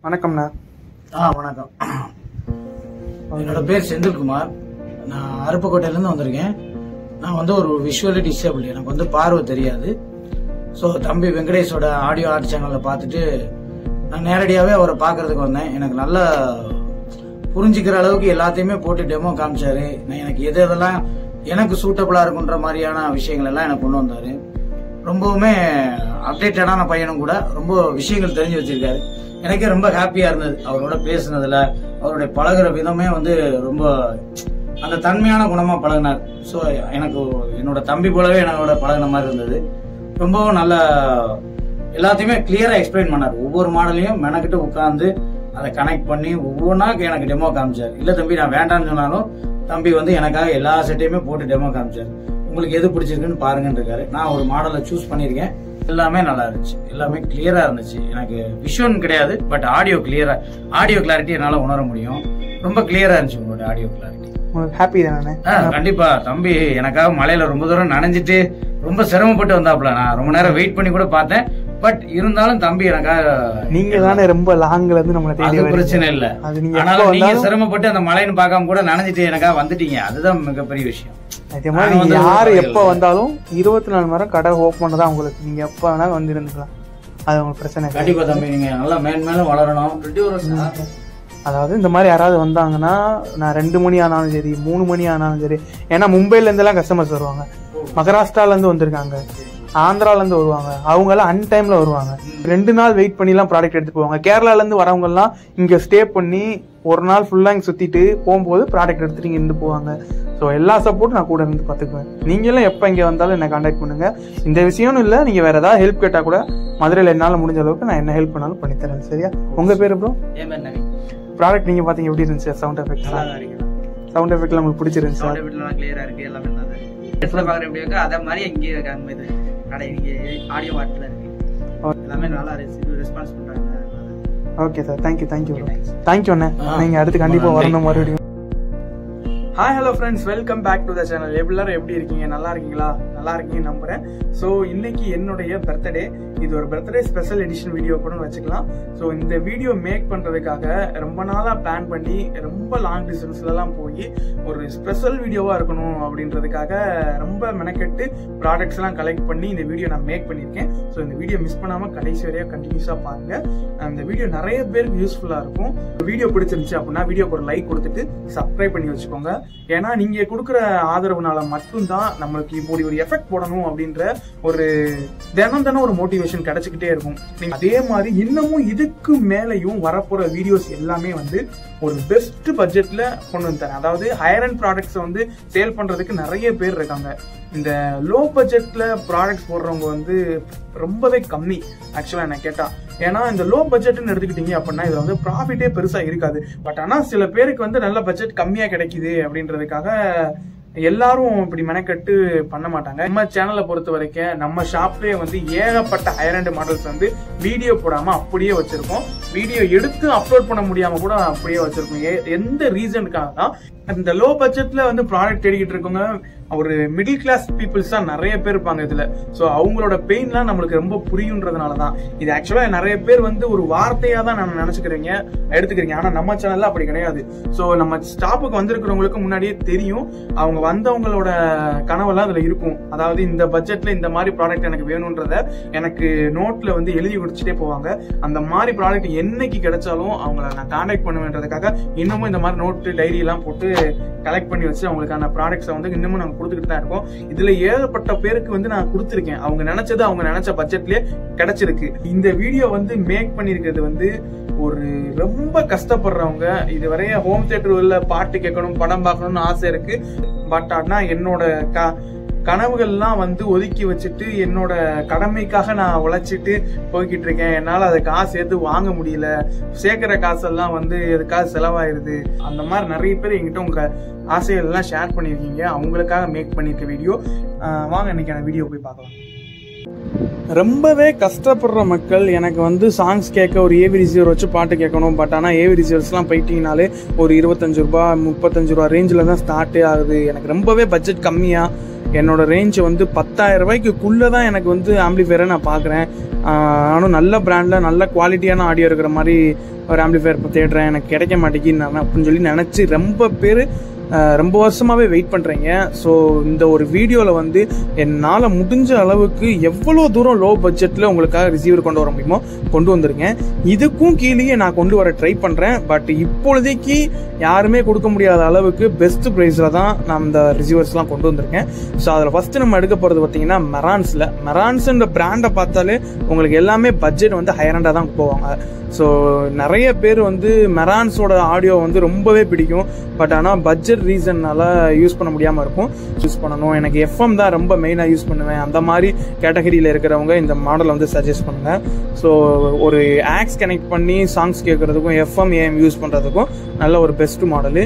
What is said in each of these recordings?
வணக்கம்ண்ணா. வணக்கம். என்னோட பேர் செந்தில்குமார். நான் அருப்புக்கோட்டையிலேருந்து வந்திருக்கேன். நான் வந்து ஒரு விஷுவலி டிசேபிள், எனக்கு வந்து பார்வை தெரியாது. ஸோ தம்பி வெங்கடேஷோட ஆடியோ ஆர்ட் சேனலில் பார்த்துட்டு நான் நேரடியாகவே அவரை பார்க்கறதுக்கு வந்தேன். எனக்கு நல்லா புரிஞ்சுக்கிற அளவுக்கு எல்லாத்தையுமே போட்டு டெமோ காமிச்சாரு. நான் எனக்கு எதெல்லாம் எனக்கு சூட்டபிளாக இருக்குன்ற மாதிரியான விஷயங்கள் எல்லாம் எனக்கு கொண்டு வந்தார். ரொம்பவுமே அப்டேட்டடான பையனும் கூட, ரொம்ப விஷயங்கள் தெரிஞ்சு வச்சிருக்காரு. எனக்கே ரொம்ப ஹாப்பியா இருந்தது அவரோட பேசுனதுல. அவருடைய பழகுற விதமே வந்து ரொம்ப அந்த தன்மையான குணமா பழகினார். ஸோ எனக்கு என்னோட தம்பி போலவே என்னோட பழகின மாதிரி இருந்தது. ரொம்பவும் நல்ல எல்லாத்தையுமே கிளியரா எக்ஸ்பிளைன் பண்ணார். ஒவ்வொரு மாடலையும் மெனக்கிட்டு உட்காந்து அதை கனெக்ட் பண்ணி ஒவ்வொன்றா எனக்கு டெமோ காமிச்சார். இல்ல தம்பி நான் வேண்டாம்னு சொன்னாலும் தம்பி வந்து எனக்காக எல்லா செட்டையுமே போட்டு டெமோ காமிச்சார். உங்களுக்கு எது பிடிச்சிருக்குன்னு பாருங்கன்னு இருக்காரு. நான் ஒரு மாடலை சூஸ் பண்ணியிருக்கேன். எல்லாமே நல்லா இருந்துச்சு, எல்லாமே கிளியரா இருந்துச்சு. எனக்கு விஷுவல் கிடையாது, பட் ஆடியோ கிளாரிட்டி என்னால உணர முடியும். ரொம்ப கிளியரா இருந்துச்சு உங்களோட ஆடியோ கிளாரிட்டி. ஹாப்பி தானே? கண்டிப்பா. தம்பி எனக்காக மலையில ரொம்ப தூரம் நனைஞ்சிட்டு ரொம்ப சிரமப்பட்டு வந்தாப்புல. நான் ரொம்ப நேரம் வெயிட் பண்ணி கூட பார்த்தேன். பட் இருந்தாலும் தம்பி எனக்காக, நீங்க தானே ரொம்ப லாங்ல இருந்து நம்மள தேடி வரீங்க. பிரச்சனை இல்ல. ஆனாலும் நீங்க சிரமப்பட்டு அந்த மலைன்னு பார்க்காம கூட நனைஞ்சிட்டு எனக்காக வந்துட்டீங்க. அதுதான் மிகப்பெரிய விஷயம். அதே மாதிரி யாரு எப்ப வந்தாலும் 24 மணி நேரம் கடை ஓப்பன் தான் உங்களுக்கு. நீங்க எப்ப வேணாலும் வந்து இருந்துக்கலாம். அது உங்களுக்கு பிரச்சனை. கண்டிப்பா தம்பி, நீங்க நல்லா மேலும் வளரணும். அதாவது இந்த மாதிரி யாராவது வந்தாங்கன்னா, நான் 2 மணி ஆனாலும் சரி, 3 மணி ஆனாலும் சரி. ஏன்னா மும்பைல இருந்து எல்லாம் கஸ்டமர்ஸ் வருவாங்க, மகாராஷ்டிரால இருந்து வந்திருக்காங்க, ஆந்திரால இருந்து வருவாங்க. அவங்க எல்லாம் அன்டைம்ல வருவாங்க. 2 நாள் வெயிட் பண்ணி எல்லாம் ப்ராடக்ட் எடுத்து போவாங்க. கேரளால இருந்து வரவங்க எல்லாம் இங்க ஸ்டே பண்ணி ஒரு நாள் ஃபுல்லா இங்க சுத்திட்டு போகும்போது ப்ராடக்ட் எடுத்துட்டு இங்க இருந்து போவாங்க. ஸோ எல்லா சப்போர்ட்டும் நான் கூட இருந்து பார்த்துக்குவேன். நீங்களும் எப்போ இங்கே வந்தாலும் என்ன கான்டாக்ட் பண்ணுங்க. இந்த விஷயம்னு இல்லை, நீங்க வேற ஏதாவது ஹெல்ப் கேட்டா கூட மதுரையில் என்னால் முடிஞ்ச அளவுக்கு நான் என்ன ஹெல்ப் பண்ணாலும் பண்ணித்தரேன். சரியா? உங்க பேரு ப்ரோ? ப்ராடக்ட் நீங்க பாத்தீங்க எப்படி இருந்துச்சு? சவுண்ட் எஃபெக்ட் உங்களுக்கு பிடிச்சிருந்துச்சு? கிளியரா இருக்கு, எல்லாமே நல்லா இருக்கு. பாக்குற எப்படி இருக்கு அதே மாதிரி இங்கே இருக்காங்க. இது கடை இங்கே ஆடியோ வாட்ல இருக்கு, எல்லாமே நல்லா இருக்கு. ரெஸ்பான்ஸ் பண்றாங்க. ஓகே சார், தேங்க்யூ அண்ணே. நீங்க அடுத்து கண்டிப்பா வரணும் மறுபடியும். Hi hello friends, welcome back to the channel. எல்லாரும் எப்படி இருக்கீங்க? நல்லா இருக்கீங்களா? நல்லா இருக்கீங்கன்னு நம்புறேன். ஸோ இன்னைக்கு என்னுடைய பர்த்டே. இது ஒரு பர்த்டே ஸ்பெஷல் எடிஷன் வீடியோ கூட வச்சுக்கலாம். ஸோ இந்த வீடியோ மேக் பண்றதுக்காக ரொம்ப நாளா பிளான் பண்ணி ரொம்ப லாங் டிஸ்டன்ஸ்லாம் போய் ஒரு ஸ்பெஷல் வீடியோவா இருக்கணும் அப்படின்றதுக்காக ரொம்ப மெனக்கெட்டு ப்ராடக்ட்ஸ் எல்லாம் கலெக்ட் பண்ணி இந்த வீடியோ நான் மேக் பண்ணியிருக்கேன். ஸோ இந்த வீடியோ மிஸ் பண்ணாம கடைசி வரையா கண்டினியூஸா பாருங்க. அந்த வீடியோ நிறைய பேருக்கு யூஸ்ஃபுல்லா இருக்கும். வீடியோ பிடிச்சிருந்துச்சு அப்படின்னா வீடியோக்கு ஒரு லைக் கொடுத்துட்டு சப்ஸ்கிரைப் பண்ணி வச்சுக்கோங்க. ஏன்னா நீங்க கொடுக்குற ஆதரவுனால மட்டும்தான் நம்மளுக்கு இப்படி ஒரு எஃபெக்ட் போடணும் அப்படின்ற ஒரு தினம் ஒரு மோட்டிவேஷன் கிடைச்சிக்கிட்டே இருக்கும். நீங்க அதே மாதிரி இன்னமும் இதுக்கு மேலையும் வரப்போற வீடியோஸ் எல்லாமே வந்து ஒரு பெஸ்ட் பட்ஜெட்ல கொண்டு வந்து தரேன். அதாவது ஹையர் அண்ட் ப்ராடக்ட்ஸ் வந்து சேல் பண்றதுக்கு நிறைய பேர் இருக்காங்க. இந்த லோ பட்ஜெட்ல ப்ராடக்ட்ஸ் போடுறவங்க வந்து ரொம்பவே கம்மி ஆக்சுவலா என்ன கேட்டா. ஏன்னா இந்த லோ பட்ஜெட்னு எடுத்துக்கிட்டீங்க அப்படின்னா இதுல வந்து ப்ராஃபிட்டே பெருசா இருக்காது. பட் ஆனா சில பேருக்கு வந்து நல்ல பட்ஜெட் கம்மியா கிடைக்குது அப்படின்றதுக்காக எல்லாரும் இப்படி மெனக்கட்டு பண்ண மாட்டாங்க. நம்ம சேனலை பொறுத்த வரைக்கும் நம்ம ஷாப்லயே வந்து ஏகப்பட்ட ஹையர் அண்ட் மாடல்ஸ் வந்து வீடியோ போடாம அப்படியே வச்சிருக்கோம். வீடியோ எடுத்து அப்லோட் பண்ண முடியாம கூட அப்படியே வச்சிருக்கோம். எந்த ரீசனுக்காக தான் இந்த லோ பட்ஜெட்ல வந்து ப்ராடக்ட் தேடிக்கிட்டு இருக்கவங்க ஒரு மிடில் கிளாஸ் பீப்புள்ஸ் தான் நிறைய பேர் இருப்பாங்க இதுல. சோ அவங்களோட பெயின்லாம் நம்மளுக்கு ரொம்ப புரியுன்றதுனாலதான் இது. ஆக்சுவலா நிறைய பேர் வந்து ஒரு வார்த்தையா தான் நம்ம நினைச்சுக்கிறீங்க, எடுத்துக்கிறீங்க. ஆனா நம்ம சேனல்ல அப்படி கிடையாது. சோ நம்ம ஸ்டாப்புக்கு வந்திருக்கிறவங்களுக்கு முன்னாடியே தெரியும் அவங்க வந்தவங்களோட கனவெல்லாம் அதுல இருக்கும். அதாவது இந்த பட்ஜெட்ல இந்த மாதிரி ப்ராடக்ட் எனக்கு வேணும்ன்றத எனக்கு நோட்ல வந்து எழுதி குடிச்சிட்டே போவாங்க. அந்த மாதிரி ப்ராடக்ட் என்னைக்கு கிடைச்சாலும் அவங்கள நான் கான்டாக்ட் பண்ணுவேன்றதுக்காக இன்னமும் இந்த மாதிரி நோட்டு டைரி எல்லாம் போட்டு கலெக்ட் பண்ணி வச்சு அவங்களுக்கான ப்ராடக்ட்ஸை வந்து இன்னமும் நாங்க கொடுத்துக்கிட்டு தான் இருக்கோம். இதுல ஏகப்பட்ட பேருக்கு வந்து நான் கொடுத்துருக்கேன். அவங்க நினைச்சது அவங்க நினைச்ச பட்ஜெட்லயே கிடைச்சிருக்கு. இந்த வீடியோ வந்து மேக் பண்ணிருக்கிறது வந்து ஒரு ரொம்ப கஷ்டப்படுறவங்க, இதுவரைய ஹோம் தியேட்டர்ல பாட்டு கேட்கணும், படம் பார்க்கணும்னு ஆசை இருக்கு. பட் ஆனா என்னோட கனவுகள்லாம் வந்து ஒதுக்கி வச்சுட்டு என்னோட கடமைக்காக நான் உழைச்சிட்டு போய்கிட்டு இருக்கேன். என்னால அதை காசு எடுத்து வாங்க முடியல, சேர்க்கிற காசெல்லாம் வந்து எதுக்காக செலவாயிருது. அந்த மாதிரி நிறைய பேர் என்கிட்ட உங்க ஆசைகள் எல்லாம் ஷேர் பண்ணிருக்கீங்க. அவங்களுக்காக மேக் பண்ணிருக்க வீடியோ. வாங்க இன்னைக்கு அந்த வீடியோ போய் பார்க்கலாம். ரொம்பவே கஷ்டப்படுற மக்கள் எனக்கு வந்து சாங்ஸ் கேட்க ஒரு ஏவி ரிசீவர் வச்சு பாட்டு கேட்கணும். பட் ஆனால் ஏவி ரிசீவர்ஸ்லாம் போயிட்டீங்கனாலே ஒரு 25 ரூபா 35 ரூபா ரேஞ்சில் தான் ஸ்டார்ட்டே ஆகுது. எனக்கு ரொம்பவே பட்ஜெட் கம்மியாக என்னோட ரேஞ்ச் வந்து 10,000 ரூபாய்க்குள்ளே தான் எனக்கு வந்து ஆம்பிளிஃபையரை நான் பார்க்குறேன். ஆனால் நல்ல பிராண்டில் நல்ல குவாலிட்டியான ஆடியோ இருக்கிற மாதிரி ஒரு ஆம்பிளிஃபையர் தேடுறேன், எனக்கு கிடைக்க மாட்டேங்குது அப்படின்னு சொல்லி நினச்சி ரொம்ப பேர் ரொம்ப வருஷமாகவே வெயிட் பண்ணுறீங்க. ஸோ இந்த ஒரு வீடியோவில் வந்து என்னால் முடிஞ்ச அளவுக்கு எவ்வளோ தூரம் லோ பட்ஜெட்டில் உங்களுக்காக ரிசீவர் கொண்டு வர முடியுமோ கொண்டு வந்துருக்கேன். இதுக்கும் கீழேயே நான் கொண்டு வர ட்ரை பண்ணுறேன். பட் இப்பொழுதைக்கு யாருமே கொடுக்க முடியாத அளவுக்கு பெஸ்ட் ப்ரைஸில் தான் நான் இந்த ரிசீவர்ஸ்லாம் கொண்டு வந்திருக்கேன். ஸோ அதில் ஃபஸ்ட்டு நம்ம எடுக்க போகிறது பார்த்தீங்கன்னா மெரான்ஸ்ன்ற பிராண்டை பார்த்தாலே உங்களுக்கு எல்லாமே பட்ஜெட் வந்து ஹையரண்டாக தான் போவாங்க. ஸோ நிறைய பேர் வந்து மெரான்ஸோட ஆடியோ வந்து ரொம்பவே பிடிக்கும். பட் ஆனால் பட்ஜெட் ரீசன்னால யூஸ் பண்ண முடியாமல் இருக்கும். யூஸ் பண்ணணும், எனக்கு எஃப்எம் தான் ரொம்ப மெயினாக யூஸ் பண்ணுவேன், அந்த மாதிரி கேட்டகரியில் இருக்கிறவங்க இந்த மாடல் வந்து சஜஸ்ட் பண்ணுங்க. ஸோ ஒரு ஆக்ஸ் கனெக்ட் பண்ணி சாங்ஸ் கேட்குறதுக்கும் எஃப்எம் ஏஎம் யூஸ் பண்ணுறதுக்கும் நல்ல ஒரு பெஸ்ட் மாடலு.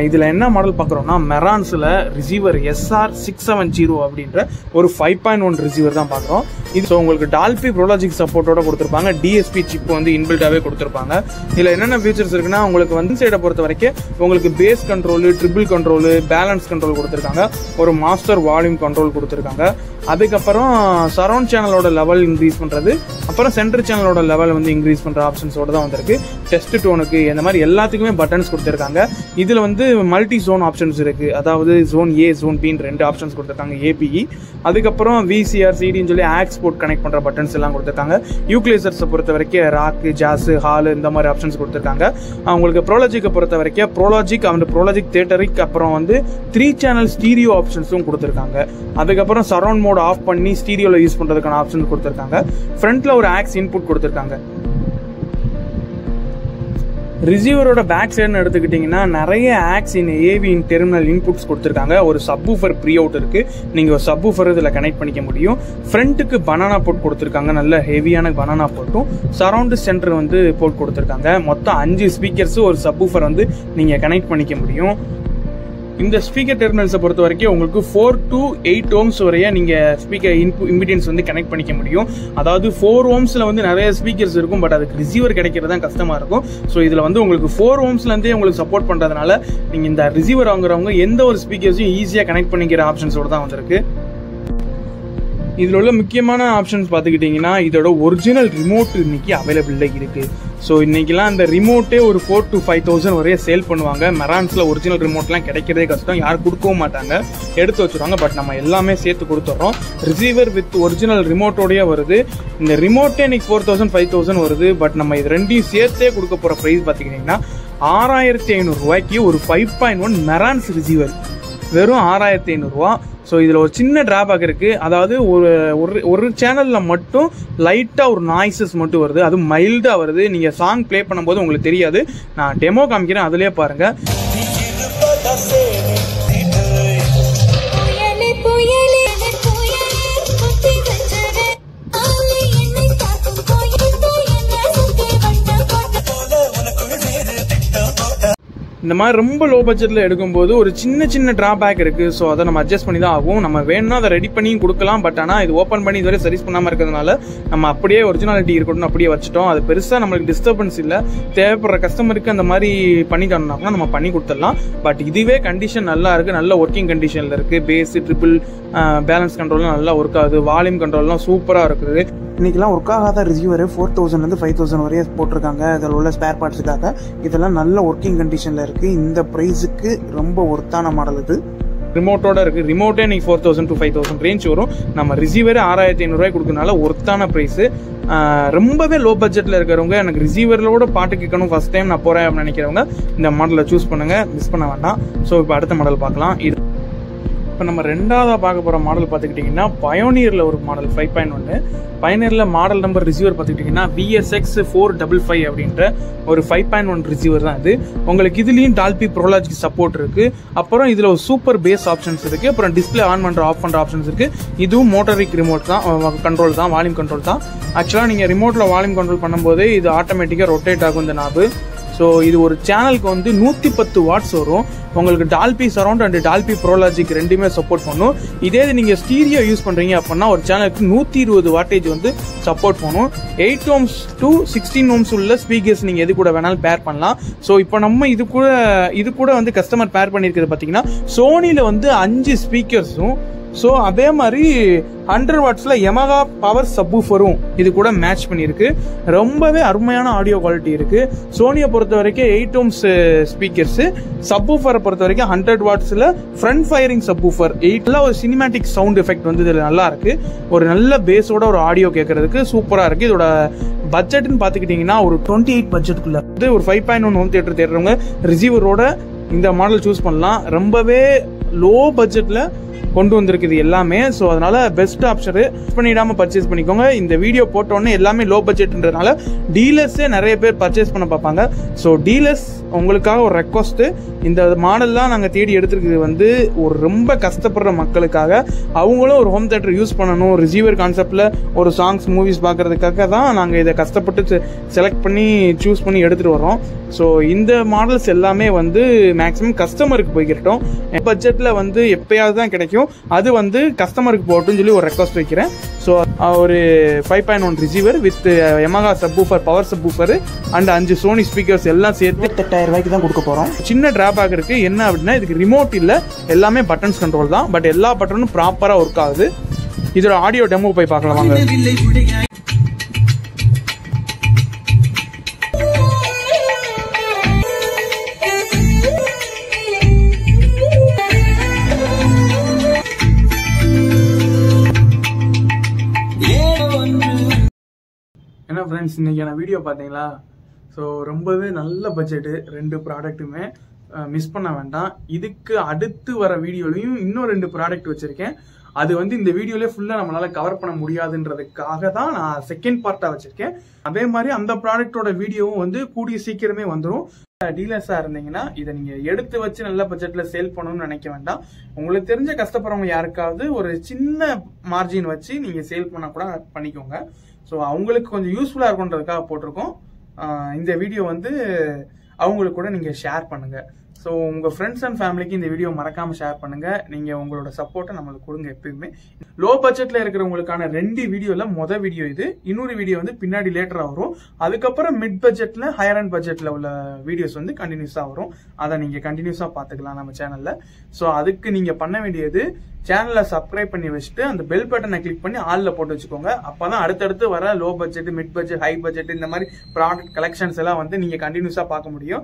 இதில் என்ன மாடல் பார்க்குறோம்னா மெரான்ஸில் ரிசீவர் SR670 அப்படின்ற ஒரு 5.1 ரிசீவர் தான் பார்க்குறோம். இது ஸோ உங்களுக்கு டால்பி ப்ரோலாஜிக் சப்போர்ட்டோட கொடுத்துருப்பாங்க. டிஎஸ்பி சிப் வந்து இன்பில்ட்டாகவே கொடுத்துருப்பாங்க. இதில் என்னென்ன ஃபீச்சர்ஸ் இருக்குன்னா, உங்களுக்கு வந்து சைடை பொறுத்த வரைக்கும் உங்களுக்கு bass control, treble control, balance control கொடுத்துருக்காங்க, ஒரு மாஸ்டர் வால்யூம் கண்ட்ரோல் கொடுத்துருக்காங்க. அதுக்கப்புறம் சரௌண்ட் சேனலோட லெவல் இன்க்ரீஸ் பண்ணுறது, அப்புறம் சென்டர் சேனலோட லெவல் வந்து இன்க்ரீஸ் பண்ணுற ஆப்ஷன்ஸோட தான் வந்திருக்கு. டெஸ்ட் டோனுக்கு இந்த மாதிரி எல்லாத்துக்குமே பட்டன்ஸ் கொடுத்துருக்காங்க. இதில் வந்து மல்டி ஜோன் ஆப்ஷன்ஸ் இருக்குது, அதாவது ஜோன் ஏ ஜோன் பின்னு 2 ஆப்ஷன்ஸ் கொடுத்துருக்காங்க, ஏபிஇ. அதுக்கப்புறம் விசிஆர் சிடின்னு சொல்லி ஆக்ஸ் போர்ட் கனெக்ட் பண்ணுற பட்டன்ஸ் எல்லாம் கொடுத்துருக்காங்க. யூக்லேசர்ஸை பொறுத்த வரைக்கும் ராக்கு, ஜாஸ், ஹால் இந்த மாதிரி ஆப்ஷன்ஸ் கொடுத்துருக்காங்க. உங்களுக்கு ப்ரோலாஜிக்கை பொறுத்த வரைக்கும் ப்ரோலாஜிக் அண்ட் ப்ரோலாஜிக் தேட்டரிக் அப்புறம் வந்து 3 சேனல் ஸ்டீரியோ ஆப்ஷன்ஸும் கொடுத்துருக்காங்க. அதுக்கப்புறம் சரௌண்ட் மோட் ஆஃப் பண்ணி ஸ்டீரியோவில் யூஸ் பண்ணுறதுக்கான ஆப்ஷன் கொடுத்துருக்காங்க. ஃப்ரண்ட்டில் ஒரு ஆக்ஸ் இன்புட் கொடுத்துருக்காங்க. ரிசீவரோட பேக் சைடுன்னு எடுத்துக்கிட்டிங்கன்னா நிறைய ஆக்ஸ் இன் ஏவி இன் டெர்மினல் இன்புட்ஸ் கொடுத்துருக்காங்க. ஒரு சப்வூஃபர் ப்ரீ அவுட் இருக்குது, நீங்கள் ஒரு சப்வூஃபர் இதில் கனெக்ட் பண்ணிக்க முடியும். ஃப்ரண்ட்டுக்கு பனானா போர்ட் கொடுத்துருக்காங்க, நல்ல ஹெவியான பனானா போர்ட்டும். சரௌண்டு சென்டர் வந்து போர்ட் கொடுத்துருக்காங்க. மொத்தம் 5 ஸ்பீக்கர்ஸு ஒரு சப்வூஃபர் வந்து நீங்கள் கனெக்ட் பண்ணிக்க முடியும். இந்த ஸ்பீக்கர் டெர்மினல்ஸை பொறுத்த வரைக்கும் உங்களுக்கு 4 to 8 ohms வரைய நீங்கள் ஸ்பீக்கர் இம்பிடன்ஸ் வந்து கனெக்ட் பண்ணிக்க முடியும். அதாவது 4 ohmஸில் வந்து நிறைய ஸ்பீக்கர்ஸ் இருக்கும், பட் அதுக்கு ரிசீவர் கிடைக்கிறது தான் கஷ்டமாக இருக்கும். ஸோ இதில் வந்து உங்களுக்கு 4 ohmஸ்லேருந்தே உங்களுக்கு சப்போர்ட் பண்ணுறதுனால நீங்கள் இந்த ரிசீவர் வாங்குறவங்க எந்த ஒரு ஸ்பீக்கர்ஸையும் ஈஸியாக கனெக்ட் பண்ணிக்கிற ஆப்ஷன்ஸோடு தான் வந்திருக்கு. இதில் உள்ள முக்கியமான ஆப்ஷன்ஸ் பார்த்துக்கிட்டிங்கன்னா, இதோட ஒரிஜினல் ரிமோட் இன்னைக்கு அவைலபிளாக இருக்குது. ஸோ இன்றைக்கெலாம் அந்த ரிமோட்டே ஒரு 4,000 to 5,000 வரைய சேல் பண்ணுவாங்க. மெரான்ஸில் ஒரிஜினல் ரிமோட்லாம் கிடைக்கிறதே கஷ்டம், யாரும் கொடுக்கவும் மாட்டாங்க, எடுத்து வச்சுருவாங்க. பட் நம்ம எல்லாமே சேர்த்து கொடுத்துட்றோம். ரிசீவர் வித் ஒரிஜினல் ரிமோட்டோடையே வருது. இந்த ரிமோட்டே இன்னைக்கு 4,000 5,000 வருது. பட் நம்ம இது ரெண்டையும் சேர்த்தே கொடுக்க போகிற ப்ரைஸ் பார்த்துக்கிட்டிங்கன்னா 6,500 ரூபாய்க்கு ஒரு 5.1 மெரான்ஸ் ரிசீவர், வெறும் 6,500 ரூபா. ஸோ இதில் ஒரு சின்ன டிராபேக் இருக்குது, அதாவது ஒரு சேனலில் மட்டும் லைட்டாக ஒரு நாய்ஸஸ் மட்டும் வருது, அது மைல்டாக வருது. நீங்கள் சாங் ப்ளே பண்ணும்போது உங்களுக்கு தெரியாது. நான் டெமோ காமிக்கிறேன், அதுலேயே பாருங்கள். இந்த மாதிரி ரொம்ப லோ பட்ஜெட்டில் எடுக்கும்போது ஒரு சின்ன டிராபேக் இருக்குது. ஸோ அதை நம்ம அட்ஜஸ்ட் பண்ணி தான் ஆகும். நம்ம வேணும்னா அதை ரெடி பண்ணியும் கொடுக்கலாம். பட் ஆனால் இது ஓப்பன் பண்ணி இதுவரை சர்வீஸ் பண்ணாமல் இருக்கிறதுனால நம்ம அப்படியே ஒரிஜினாலிட்டி இருக்கணும்னு அப்படியே வச்சுட்டோம். அது பெருசாக நம்மளுக்கு டிஸ்டர்பன்ஸ் இல்லை. தேவைப்படுற கஸ்டமருக்கு அந்த மாதிரி பண்ணி தரணும்னா நம்ம பண்ணி கொடுத்துடலாம். பட் இதுவே கண்டிஷன் நல்லா இருக்குது, நல்ல ஒர்க்கிங் கண்டிஷனில் இருக்குது. பேஸு, ட்ரிபிள், பேலன்ஸ் கண்ட்ரோல்லாம் நல்லா ஒர்க் ஆகுது. வால்யூம் கண்ட்ரோல்லாம் சூப்பராக இருக்குது. இன்றைக்கெலாம் ஒர்க் ஆகாத ரிசீவர் 4,000 5,000 வரைய போட்டிருக்காங்க. அதில் உள்ள ஸ்பேர் பார்ட்ஸுக்காக இதெல்லாம் நல்ல ஒர்க்கிங் கண்டிஷனில் இருக்குது. இந்த ப்ரைஸுக்கு ரொம்ப ஒர்த்தான மாடல் இது. ரிமோட்டோட இருக்குது. ரிமோட்டே நீங்கள் 4,000 to 5,000 ரேஞ்ச் வரும். நம்ம ரிசீவரே 6,500 ரூபாய் கொடுக்கறதுனால ஒர்த்தான ப்ரைஸு. ரொம்பவே லோ பட்ஜெட்டில் இருக்கிறவங்க, எனக்கு ரிசீவரோட பாட்டு கேட்கணும், ஃபஸ்ட் டைம் நான் போகிறேன் அப்படின்னு நினைக்கிறவங்க இந்த மாடலை சூஸ் பண்ணுங்கள், மிஸ் பண்ண வேண்டாம். ஸோ இப்போ அடுத்த மாடல் பார்க்கலாம். இது இப்போ நம்ம ரெண்டாவதாக பார்க்க போகிற மாடல் பார்த்துக்கிட்டிங்கன்னா பயோனியரில் ஒரு மாடல் 5.1. பயோனியரில் மாடல் நம்பர் ரிசீவர் பார்த்துக்கிட்டிங்கன்னா VSX455 அப்படின்ற ஒரு 5.1 ரிசீவர் தான் இது. உங்களுக்கு இதுலேயும் டால்பி ப்ரோலாஜிக் சப்போர்ட் இருக்குது. அப்புறம் இதில் ஒரு சூப்பர் பேஸ் ஆப்ஷன்ஸ் இருக்குது. அப்புறம் டிஸ்பிளே ஆன் பண்ணுற ஆஃப் பண்ணுற ஆப்ஷன்ஸ் இருக்குது. இதுவும் மோட்டரிக் ரிமோட் தான், கண்ட்ரோல் தான், வால்யூம் கண்ட்ரோல் தான். ஆக்சுவலாக நீங்கள் ரிமோட்டில் வால்யூம் கண்ட்ரோல் பண்ணும்போது இது ஆட்டோமேட்டிக்காக ரொட்டேட் ஆகும் இந்த நாபு. ஸோ இது ஒரு சேனலுக்கு வந்து 110 வாட்ஸ் வரும். உங்களுக்கு Dolby surround and Dolby Pro Logic ரெண்டுமே சப்போர்ட் பண்ணும். இதே நீங்கள் ஸ்டீரியோ யூஸ் பண்ணுறீங்க அப்படின்னா ஒரு சேனலுக்கு 120 வாட்டேஜ் வந்து சப்போர்ட் பண்ணும். 8 ohms to 16 ohms உள்ள ஸ்பீக்கர்ஸ் நீங்கள் எது கூட வேணாலும் பேர் பண்ணலாம். ஸோ இப்போ நம்ம இது கூட வந்து கஸ்டமர் பேர் பண்ணியிருக்கிறது பார்த்தீங்கன்னா சோனியில் வந்து 5 ஸ்பீக்கர்ஸும் ஸோ அதே மாதிரி 100 வாட்ஸ்ல Yamaha பவர் சப்வூஃபரும் இது கூட மேட்ச் பண்ணியிருக்கு. ரொம்பவே அருமையான ஆடியோ குவாலிட்டி இருக்கு. சோனியை பொறுத்த வரைக்கும் 8 ohms ஸ்பீக்கர்ஸ், சப்வூஃபரை பொறுத்த வரைக்கும் 100 வாட்ஸ்ல ஃப்ரண்ட் ஃபயரிங் சப்வூஃபர் 8ல ஒரு சினிமேட்டிக் சவுண்ட் எஃபெக்ட் வந்து இதுல நல்லா இருக்கு. ஒரு நல்ல பேஸோட ஒரு ஆடியோ கேட்கறதுக்கு சூப்பரா இருக்கு. இதோட பட்ஜெட்னு பாத்துக்கிட்டீங்கன்னா ஒரு 28 பட்ஜெட்டுக்குள்ள ஒரு 5.1 ஹோம் தியேட்டர் தேடுறவங்க ரிசீவரோட இந்த மாடல் சூஸ் பண்ணலாம். ரொம்பவே லோ பட்ஜெட்ல கொண்டு வந்திருக்குது எல்லாமே. ஸோ அதனால பெஸ்ட் ஆப்ஷன் பண்ணிடாம பர்ச்சேஸ் பண்ணிக்கோங்க. இந்த வீடியோ போட்டோன்னே எல்லாமே லோ பட்ஜெட்ன்றதுனால டீலர்ஸே நிறைய பேர் பர்ச்சேஸ் பண்ண பார்ப்பாங்க. ஸோ டீலர்ஸ் உங்களுக்காக ஒரு ரெக்வஸ்ட், இந்த மாடல்லாம் நாங்கள் தேடி எடுத்துருக்குது வந்து ஒரு ரொம்ப கஷ்டப்படுற மக்களுக்காக. அவங்களும் ஒரு ஹோம் தியேட்டர் யூஸ் பண்ணணும், ரிசீவர் கான்செப்ட்ல ஒரு சாங்ஸ் மூவிஸ் பார்க்கறதுக்காக தான் நாங்கள் இதை கஷ்டப்பட்டு செலக்ட் பண்ணி சூஸ் பண்ணி எடுத்துட்டு வரோம். ஸோ இந்த மாடல்ஸ் எல்லாமே வந்து மேக்ஸிமம் கஸ்டமருக்கு போய்கிட்டோம். பட்ஜெட்ல வந்து எப்பயாவது தான் கிடைக்கும், அது வந்து கஸ்டமருக்கு போட்டுன்னு சொல்லி ஒரு ரெக்வஸ்ட் வைக்கிறேன். ஸோ ஒரு 5.1 receiver with Yamaha subwoofer, power subwoofer and 5 Sony speakers எல்லாம் சேர்த்து 8,000 ரூபாய்க்கு தான் கொடுக்க போறோம். சின்ன டிராபேக் இருக்கு. என்ன அப்படின்னா இதுக்கு ரிமோட் இல்ல, எல்லாமே பட்டன்ஸ் கண்ட்ரோல் தான். பட் எல்லா பட்டனும் ப்ராப்பரா ஒர்க் ஆகுது. இதோட ஆடியோ டெமோ போய் பார்க்கலாம் வாங்க. என்ன ஃப்ரெண்ட்ஸ், இன்னைக்கான வீடியோ பார்த்தீங்களா? ஸோ ரொம்பவே நல்ல பட்ஜெட்டு, 2 ப்ராடக்ட்டுமே மிஸ் பண்ண வேண்டாம். இதுக்கு அடுத்து வர வீடியோலையும் இன்னும் 2 ப்ராடக்ட் வச்சிருக்கேன். அது வந்து இந்த வீடியோலேயே ஃபுல்லாக நம்மளால கவர் பண்ண முடியாதுன்றதுக்காக தான் நான் செகண்ட் பார்ட்டாக வச்சிருக்கேன். அதே மாதிரி அந்த ப்ராடக்டோட வீடியோவும் வந்து கூடிய சீக்கிரமே வந்துடும். டீலர்ஸா இருந்தீங்கன்னா இதை நீங்க எடுத்து வச்சு நல்ல பட்ஜெட்ல சேல் பண்ணணும்னு நினைக்க வேண்டாம். உங்களுக்கு தெரிஞ்ச கஷ்டப்படுறவங்க யாருக்காவது ஒரு சின்ன மார்ஜின் வச்சு நீங்க சேல் பண்ண கூட பண்ணிக்கோங்க. ஸோ அவங்களுக்கு கொஞ்சம் யூஸ்ஃபுல்லா இருக்குன்றதுக்காக போட்டிருக்கோம். இந்த வீடியோ வந்து அவங்களுக்கு கூட நீங்க ஷேர் பண்ணுங்க. ஸோ உங்க ஃப்ரெண்ட்ஸ் அண்ட் ஃபேமிலிக்கு இந்த வீடியோ மறக்காம ஷேர் பண்ணுங்க. நீங்க உங்களோட சப்போர்ட்டை நம்மளுக்கு கொடுங்க. எப்பயுமே லோ பட்ஜெட்ல இருக்கிறவங்களுக்கான 2 வீடியோல மொதல் வீடியோ இது, இன்னொரு வீடியோ வந்து பின்னாடி லேட்டரா வரும். அதுக்கப்புறம் மிட் பட்ஜெட்ல, ஹையர் அண்ட் பட்ஜெட்ல உள்ள வீடியோஸ் வந்து கண்டினியூஸா வரும். அதை நீங்க கண்டினியூஸா பாத்துக்கலாம் நம்ம சேனல்ல. ஸோ அதுக்கு நீங்க பண்ண வேண்டியது சேனலை சப்ஸ்கிரைப் பண்ணி வச்சுட்டு அந்த பெல் பட்டனை கிளிக் பண்ணி ஆல்ல போட்டு வச்சுக்கோங்க. அப்பதான் அடுத்தடுத்து வர low budget, mid budget, high budget இந்த மாதிரி ப்ராடக்ட் கலெக்ஷன்ஸ் எல்லாம் வந்து நீங்க கண்டினியூஸா பார்க்க முடியும்.